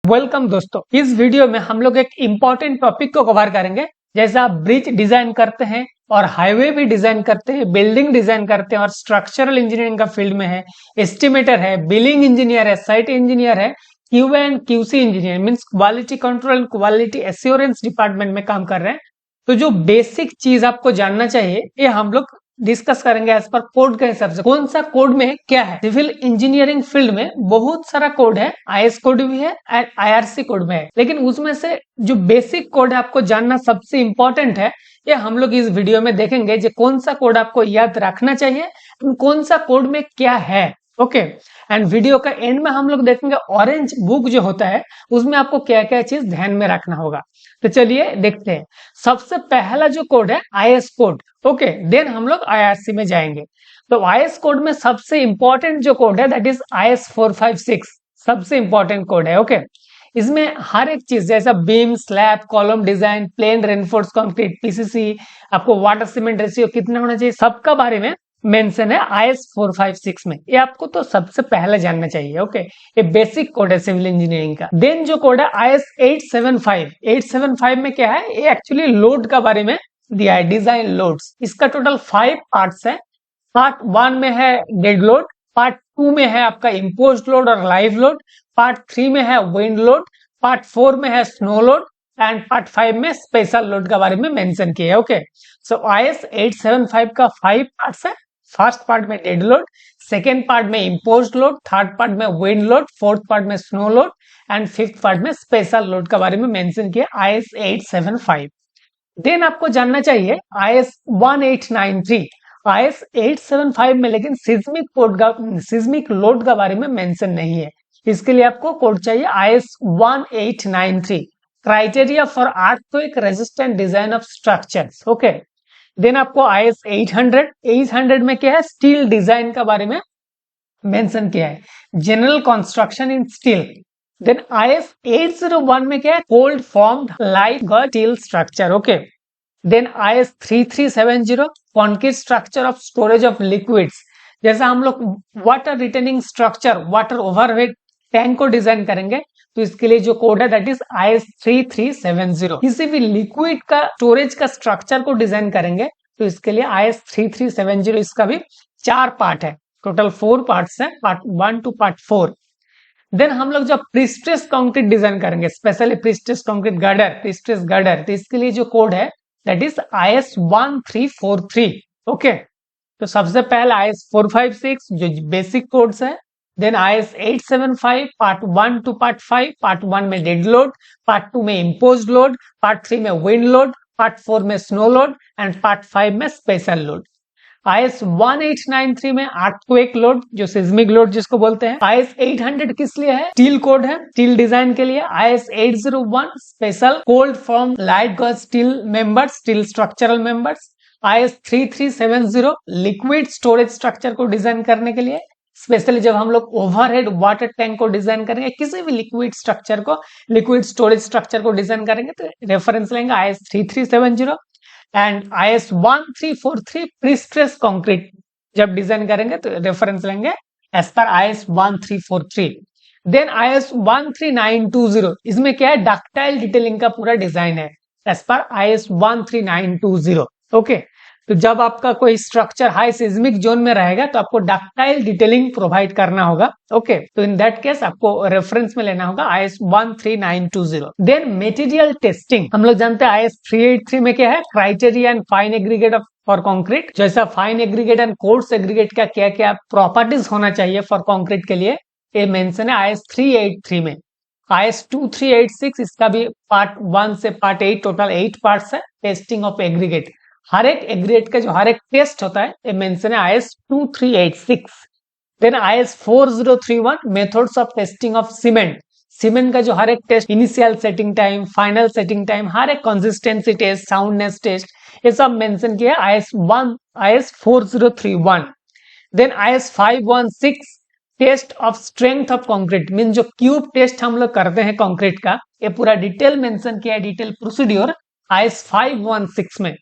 Welcome दोस्तों, इस video में हम लोग एक इम्पोर्टेंट टॉपिक को कवर करेंगे। जैसे आप ब्रिज डिजाइन करते हैं और हाईवे भी डिजाइन करते हैं, बिल्डिंग डिजाइन करते हैं और स्ट्रक्चरल इंजीनियरिंग का फील्ड में है, एस्टिमेटर है, बिलिंग इंजीनियर है, साइट इंजीनियर है, Q and QC engineer means quality control and quality assurance department में काम कर रहे हैं। तो जो बेसिक चीज आपको जानना चाहिए ये हम लोग डिस्कस करेंगे एज पर कोड के हिसाब से। कौन सा कोड में क्या है? सिविल इंजीनियरिंग फील्ड में बहुत सारा कोड है, आईएस कोड भी है एंड आईआरसी कोड में है, लेकिन उसमें से जो बेसिक कोड है आपको जानना सबसे इंपॉर्टेंट है। ये हम लोग इस वीडियो में देखेंगे जो कौन सा कोड आपको याद रखना चाहिए, कौन सा कोड में क्या है। ओके, एंड वीडियो का एंड में हम लोग देखेंगे ऑरेंज बुक जो होता है उसमें आपको क्या क्या चीज ध्यान में रखना होगा। तो चलिए देखते हैं। सबसे पहला जो कोड है आईएस कोड। ओके, देन हम लोग आईआरसी में जाएंगे। तो आईएस कोड में सबसे इंपॉर्टेंट जो कोड है दैट इज आईएस 456, सबसे इंपॉर्टेंट कोड है। ओके, इसमें हर एक चीज जैसा beam, slab, column design, plain reinforce concrete, PCC, आपको वाटर सीमेंट रेशियो कितना होना चाहिए, सबका बारे में मेंशन है आईएस 456 में। ये आपको तो सबसे पहले जानना चाहिए। ओके, ये बेसिक कोड है सिविल इंजीनियरिंग का। देन जो कोड है आईएस 875, 875 में क्या है, ये एक्चुअली लोड का बारे में दिया है, डिजाइन लोड्स। इसका टोटल 5 पार्ट्स है। पार्ट 1 में है डेड लोड, पार्ट 2 में है आपका इम्पोज्ड लोड और लाइव लोड, पार्ट 3 में है विंड लोड, पार्ट 4 में है स्नो लोड एंड पार्ट 5 में स्पेशल लोड के बारे में मेंशन किया है। ओके, सो आईएस 875 का 5 पार्ट्स है। फर्स्ट पार्ट में डेड लोड, सेकेंड पार्ट में इम्पोज्ड लोड, थर्ड पार्ट में विंड लोड, फोर्थ पार्ट में snow load and fifth part में स्पेशल लोड के बारे में मेंशन किया आईएस 875। देन आपको जानना चाहिए आईएस 1893, आईएस 875 में लेकिन सिस्मिक लोड का बारे में मेंशन नहीं है। इसके लिए आपको कोड चाहिए IS 1893, criteria for earthquake resistant design of structures. Okay, then आपको आईएस 800 में क्या है, स्टील डिजाइन का बारे में मेंशन किया है, general construction in steel. Then IS 801 में क्या है, cold formed light steel structure. Okay, then IS 3370, concrete structure of storage of liquids. जैसा हम लोग water retaining structure, water overhead tank को डिजाइन करेंगे तो इसके लिए जो कोड है दैट इज आईएस 3370। किसी भी लिक्विड का स्टोरेज का स्ट्रक्चर को डिजाइन करेंगे तो इसके लिए आईएस 3370। इसका भी 4 पार्ट है, टोटल 4 पार्ट्स है, पार्ट 1 टू पार्ट 4। देन हम लोग जब प्रीस्ट्रेस कंक्रीट डिजाइन करेंगे, specially prestress concrete girder, prestress girder, तो इसके लिए जो कोड है दैट इज आईएस 1343। ओके, तो सबसे पहले आईएस 456 जो बेसिक कोड्स है, then IS 875 part 1 to part 5, part 1 में डेड लोड, पार्ट 2 में इम्पोज्ड लोड, पार्ट 3 में विंड लोड, पार्ट 4 में स्नो लोड एंड पार्ट 5 में स्पेशल लोड। आईएस 1893 में अर्थक्वेक लोड, जो सिस्मिक लोड जिसको बोलते हैं। आईएस 800 किस लिए है, स्टील कोड है, स्टील डिजाइन के लिए। IS 801 special cold form light gauge steel members, steel structural members. IS 3370 liquid storage structure को डिजाइन करने के लिए, स्पेशली जब हम लोग ओवरहेड वाटर टैंक को डिजाइन करेंगे, किसी भी लिक्विड स्ट्रक्चर को, लिक्विड स्टोरेज स्ट्रक्चर को डिजाइन करेंगे तो रेफरेंस लेंगे IS 3370। And IS 1343 prestress concrete जब डिजाइन करेंगे तो रेफरेंस लेंगे as per IS 1343। Then IS 13920, इसमें क्या है, डक्टाइल डिटेलिंग का पूरा डिजाइन है एज पर आईएस 13920। ओके, तो जब आपका कोई स्ट्रक्चर हाई सिस्मिक जोन में रहेगा तो आपको डक्टाइल डिटेलिंग प्रोवाइड करना होगा। ओके, तो इन दैट केस आपको रेफरेंस में लेना होगा आईएस 13920। देन मटेरियल टेस्टिंग, हम लोग जानते हैं आईएस 383 में क्या है, criteria and fine aggregate for concrete. जैसा fine aggregate and coarse aggregate का क्या क्या प्रॉपर्टीज होना चाहिए फॉर कंक्रीट के लिए, ये मेंशन है आईएस 383 में। आईएस 2386, इसका भी पार्ट 1 से पार्ट 8, टोटल 8 पार्ट्स है, टेस्टिंग ऑफ एग्रीगेट। हर एक एग्रीगेट का जो हर एक टेस्ट होता है ये मेंशन है IS 2386। Then IS 4031 methods of testing of cement, cement का जो हर एक test, initial setting time, final setting time, हर एक कंसिस्टेंसी टेस्ट, साउंडनेस टेस्ट, ये सब मेंशन किया है IS 4031। Then IS 516 test of strength of concrete, mean जो क्यूब टेस्ट हम लोग करते हैं कंक्रीट का, ये पूरा डिटेल मेंशन किया है, डिटेल प्रोसीड्योर आईएस 516 में।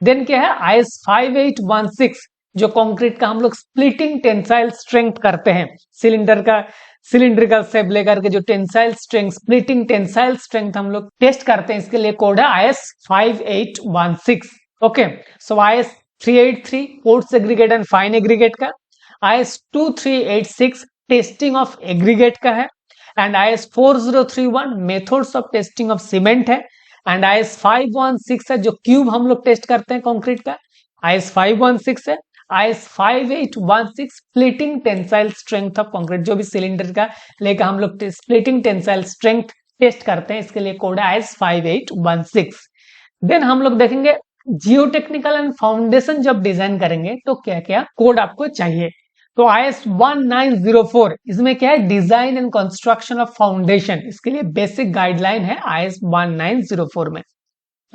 देन क्या है, आईएस 5816 जो कंक्रीट का हम लोग स्प्लिटिंग टेंसाइल स्ट्रेंथ करते हैं, सिलेंडर का सिलिंड्रिकल शेप लेकर के जो tensile strength, splitting tensile strength हम लोग टेस्ट करते हैं, इसके लिए कोड है IS 5816। Okay, so IS 383 ports aggregate and fine aggregate का, IS 2386 टेस्टिंग ऑफ एग्रीगेट का है, and IS 4031 methods of testing of cement है, एंड IS 516 है जो क्यूब हम लोग टेस्ट करते हैं कंक्रीट का, IS 516 है, IS 5816 splitting tensile strength of concrete, जो भी सिलेंडर का लेकर हम लोग स्प्लिटिंग टेंसाइल स्ट्रेंथ टेस्ट करते हैं, इसके लिए कोड है IS 5816। देन हम लोग देखेंगे जियोटेक्निकल एंड फाउंडेशन जब डिजाइन करेंगे तो क्या क्या कोड आपको चाहिए। तो IS 1904 इसमें क्या है, design and construction of foundation, इसके लिए बेसिक गाइडलाइन है IS 1904 में।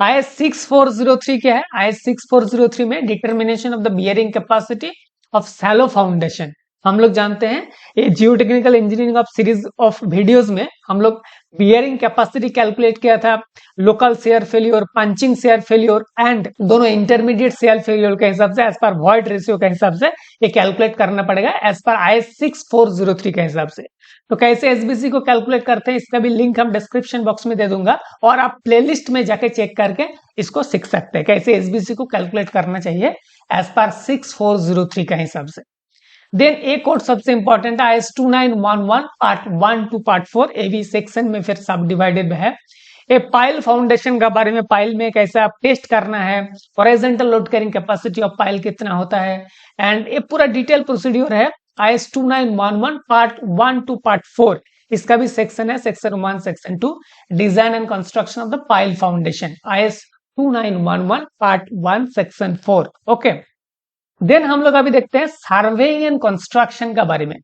IS 6403 क्या है, IS 6403 में determination of the bearing capacity of shallow foundation. हम लोग जानते हैं ये geotechnical engineering of series of videos में हम लोग बियरिंग कैपेसिटी कैलकुलेट किया था, local share failure, punching share failure and दोनों इंटरमीडिएट शेयर फेल्योर के हिसाब से एज पर वॉइड रेशियो के हिसाब से ये कैलकुलेट करना पड़ेगा एज पर IS 6403 के हिसाब से। तो कैसे एसबीसी को कैलकुलेट करते हैं इसका भी लिंक हम डिस्क्रिप्शन बॉक्स में दे दूंगा, और आप प्लेलिस्ट में जाके चेक करके इसको सीख सकते हैं कैसे एसबीसी को कैलकुलेट करना चाहिए एज पर 6403 के हिसाब से। देन एक कोड सबसे इंपॉर्टेंट है IS 2911 पार्ट 1 टू पार्ट 4, ए भी सेक्शन में फिर सब डिवाइडेड है। ये पाइल फाउंडेशन का बारे में, पाइल में कैसे आप टेस्ट करना है, horizontal load carrying capacity of pile कितना होता है, एंड ये पूरा डिटेल प्रोसीड्यूर है IS 2911 पार्ट 1 टू पार्ट 4, इसका भी सेक्शन है, section 1 section 2, design and construction of the pile foundation, IS 2911 part 1 section 4। Okay, then हम लोग अभी देखते हैं सर्वेइंग एंड कंस्ट्रक्शन का बारे में।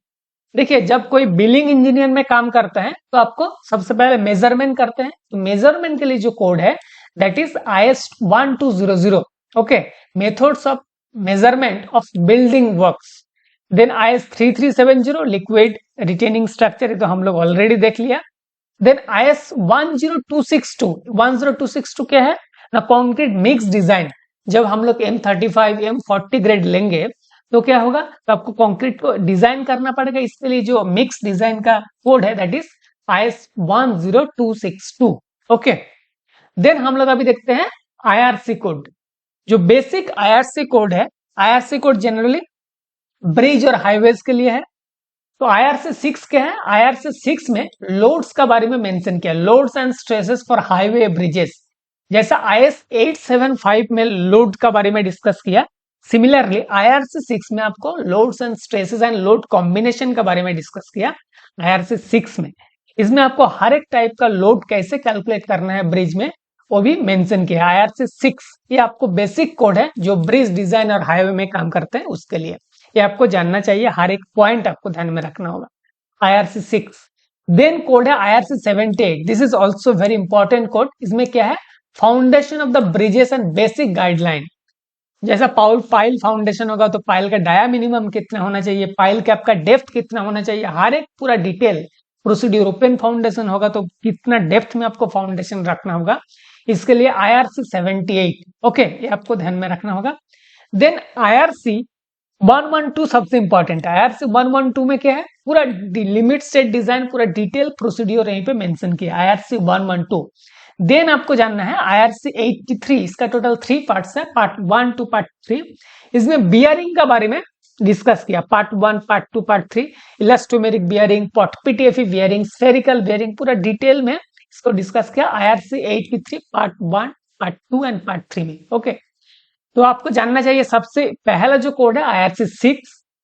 देखिए जब कोई बिल्डिंग इंजीनियर में काम करता है तो आपको सबसे पहले मेजरमेंट करते हैं, तो मेजरमेंट के लिए जो कोड है that is IS 1200। Okay, methods of measurement of building works. Then IS 3370 liquid retaining structure, तो हम लोग ऑलरेडी देख लिया। देन IS 10262 क्या है ना, कॉन्क्रीट मिक्स डिजाइन। जब हम लोग M35 M40 ग्रेड लेंगे तो क्या होगा, तो आपको कंक्रीट को डिजाइन करना पड़ेगा, इसके लिए जो मिक्स डिजाइन का कोड है that is IS 10262। Okay, then हम लोग अभी देखते हैं IRC कोड। जो बेसिक IRC कोड है, IRC कोड जनरली ब्रिज और हाईवेज के लिए है। तो IRC 6 क्या है, IRC 6 में लोड्स का बारे में मेंशन किया, loads and stresses for highway bridges. जैसा IS 875 में लोड का बारे में डिस्कस किया, सिमिलरली IRC 6 में आपको loads and stresses and load combination का बारे में डिस्कस किया IRC 6 में। इसमें आपको हर एक टाइप का लोड कैसे कैलकुलेट करना है ब्रिज में वो भी मेंशन किया IRC 6। ये आपको बेसिक कोड है जो ब्रिज डिजाइन और हाईवे में काम करते हैं उसके लिए, ये आपको जानना चाहिए, हर एक पॉइंट आपको ध्यान में रखना होगा। IRC 6 देन कोड है IRC 78। This is also very important code. इसमें क्या है, foundation of the bridges and basic guideline. जैसा पाइल फाउंडेशन होगा तो पाइल का डाया मिनिमम कितना होना चाहिए, पाइल कैप का डेप्थ कितना होना चाहिए, हर एक पूरा डिटेल प्रोसीड्यूर। ओपन फाउंडेशन होगा तो कितना डेप्थ में आपको फाउंडेशन रखना होगा, इसके लिए IRC 78। ओके, ये आपको ध्यान में रखना होगा। देन IRC 112 सबसे इंपॉर्टेंट है। IRC 112 में क्या है, पूरा लिमिट स्टेट डिजाइन, पूरा डिटेल प्रोसीड्यूर यहीं पे मेंशन किया IRC 112। देन आपको जानना है IRC 83, इसका टोटल 3 पार्ट्स है, पार्ट 1 टू पार्ट 3। इसमें बियरिंग का बारे में डिस्कस किया, part 1 part 2 part 3, elastomeric bearing, PTFE bearing, spherical bearing, पूरा डिटेल में इसको डिस्कस किया IRC 83 part 1 part 2 and part 3 में। ओके, तो आपको जानना चाहिए सबसे पहला जो कोड है IRC 6,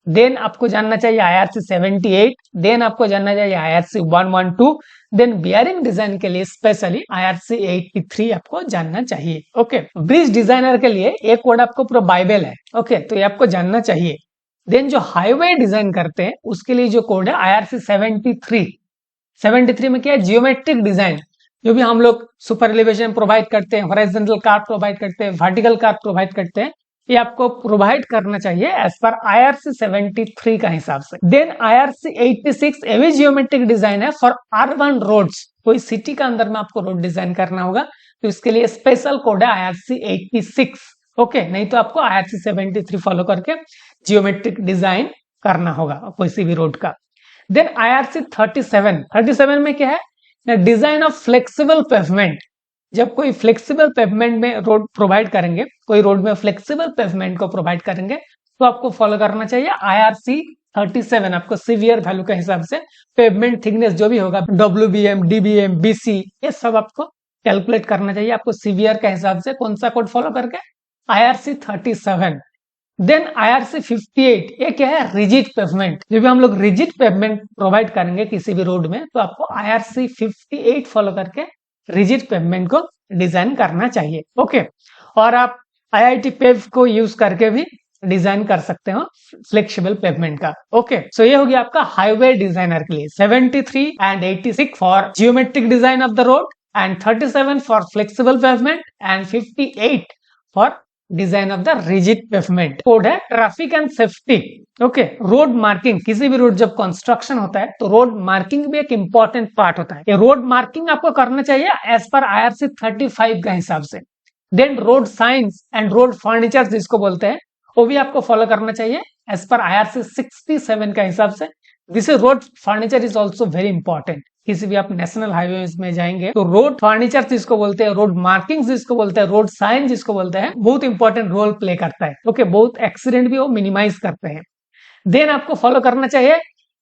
देन आपको जानना चाहिए IRC 78, देन आपको जानना चाहिए IRC 112, देन बियरिंग डिजाइन के लिए स्पेशली IRC 83 आपको जानना चाहिए। ओके, ब्रिज डिजाइनर के लिए एक कोड आपको पूरा बाइबल है। ओके, तो ये आपको जानना चाहिए। देन जो हाईवे डिजाइन करते हैं उसके लिए जो कोड है IRC 73 में क्या है, जियोमेट्रिक डिजाइन। जो भी हम लोग सुपर एलिवेशन प्रोवाइड करते हैं, हॉरिजॉन्टल कार्व प्रोवाइड करते हैं, वर्टिकल कार्व प्रोवाइड करते हैं, ये आपको प्रोवाइड करना चाहिए एज पर IRC 73 का हिसाब से। देन IRC 86 एवी जियोमेट्रिक डिजाइन है फॉर अर्बन रोड्स। कोई सिटी का अंदर में आपको रोड डिजाइन करना होगा तो इसके लिए स्पेशल कोड है IRC 86। ओके, नहीं तो आपको IRC 73 फॉलो करके जियोमेट्रिक डिजाइन करना होगा किसी भी रोड का। देन IRC 37 में क्या है, डिजाइन ऑफ फ्लेक्सिबल पेवमेंट। जब कोई फ्लेक्सिबल पेवमेंट में रोड प्रोवाइड करेंगे, कोई रोड में फ्लेक्सिबल पेवमेंट को प्रोवाइड करेंगे, तो आपको फॉलो करना चाहिए IRC 37। आपको सीवियर वैल्यू के हिसाब से पेवमेंट थिकनेस जो भी होगा, WBM, DBM, BC, ये सब आपको कैलकुलेट करना चाहिए। आपको सीवियर के हिसाब से कौन सा कोड फॉलो करके, IRC 37। देन IRC 58, ये क्या है, रिजिड पेवमेंट। जब भी हम लोग रिजिड पेवमेंट प्रोवाइड करेंगे किसी भी रोड में, तो आपको IRC 58 फॉलो करके रिजिड पेवमेंट को डिजाइन करना चाहिए। ओके, और आप IIT पेव को यूज करके भी डिजाइन कर सकते हो फ्लेक्सिबल पेवमेंट का। ओके, सो ये हो गया आपका हाईवे डिजाइनर के लिए। 73 and 86 for geometric design of the road, and 37 for flexible pavement, and 58 for design of the rigid pavement. Code है traffic and safety. Okay, road marking, किसी भी रोड जब कंस्ट्रक्शन होता है तो रोड मार्किंग भी एक इंपॉर्टेंट पार्ट होता है। ये रोड मार्किंग आपको करना चाहिए एज पर IRC 35 के हिसाब से। Then road science and road furniture जिसको बोलते हैं, वो भी आपको फॉलो करना चाहिए एज पर IRC 67 का हिसाब से। This road furniture is also very important. किसी भी आप नेशनल हाईवे में जाएंगे तो रोड फर्नीचर जिसको बोलते हैं, रोड मार्किंग जिसको बोलते हैं, रोड साइन जिसको बोलते हैं, बहुत इंपॉर्टेंट रोल प्ले करता है। ओके, बहुत एक्सीडेंट भी वो मिनिमाइज करते हैं। देन आपको फॉलो करना चाहिए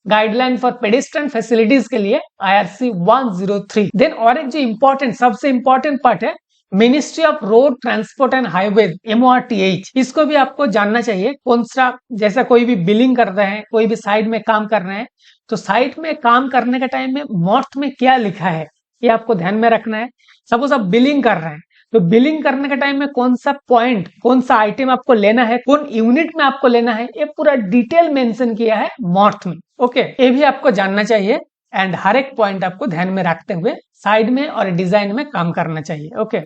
गाइडलाइन फॉर पेडेस्ट्रियन फैसिलिटीज के लिए IRC 103। देन और एक जो इंपॉर्टेंट, सबसे इंपॉर्टेंट पार्ट है ministry of road transport and highway, MORTH। इसको भी आपको जानना चाहिए। कौन सा, जैसा कोई भी बिलिंग कर रहे हैं, कोई भी साइड में काम कर रहे हैं, तो साइड में काम करने के टाइम में मॉर्थ में क्या लिखा है, ये आपको ध्यान में रखना है। सपोज आप बिलिंग कर रहे हैं, तो बिलिंग करने के टाइम में कौन सा पॉइंट, कौन सा आइटम आपको लेना है, कौन यूनिट में आपको लेना है, ये पूरा डिटेल मेंशन किया है मॉर्थ में। ओके, ये भी आपको जानना चाहिए, एंड हर एक पॉइंट आपको ध्यान में रखते हुए साइड में और डिजाइन में काम करना चाहिए। ओके।